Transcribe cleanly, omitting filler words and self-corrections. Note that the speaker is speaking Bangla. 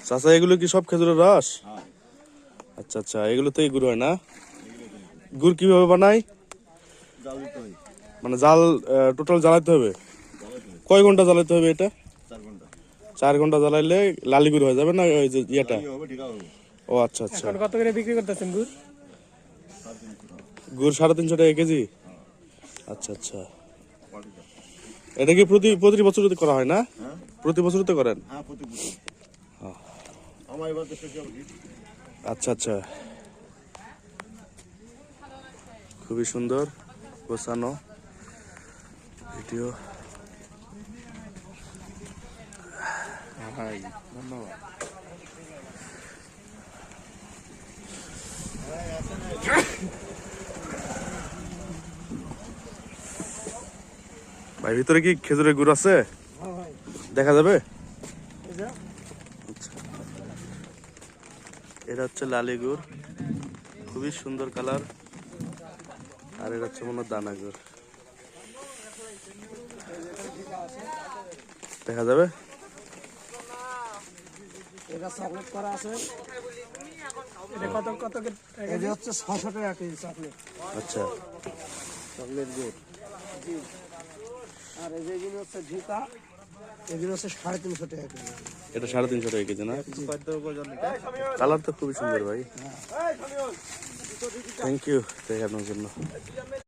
চাচা এগুলো কি সব খেজুরের রস? আচ্ছা আচ্ছা, এগুলো তো গুড় হয় না? গুড় কিভাবে বানায়? মানে জাল টোটাল জ্বালাতে হবে? কয় ঘন্টা জ্বালাতে হবে এটা? 4 ঘন্টা জ্বালাইলে লালি গুড় হয়ে যাবে না ওই যে ইয়েটা? ও আচ্ছা আচ্ছা। কত করে বিক্রি করতেছেন গুড়? গুড় 350 টাকা কেজি। আচ্ছা আচ্ছা, এটা কি প্রতি বছর করা হয় না? প্রতি বছর তো করেন? আচ্ছা আচ্ছা, খুবই সুন্দর গোছানো ভিডিও। ধন্যবাদ। ভাই ভিতরে কি খেজুরের গুড় আছে? দেখা যাবে? আচ্ছা, এটা হচ্ছে লালি গুড়, খুবই সুন্দর কালার। আর এটা হচ্ছে মনে হয় দানা গুড়। দেখা যাবে? এটা চকলেট করা আছে। এটা কত কত এটা হচ্ছে 600 টাকা কেজি চকলেট। আচ্ছা, চকলেট গুড়। আর এই যেগুলো হচ্ছে ঝুকা, এগুলো হচ্ছে 350 টাকা কেজি। এটা 350 টাকা কেজি না? কালার তো খুবই সুন্দর ভাই। থ্যাংক ইউ দেখানোর জন্য।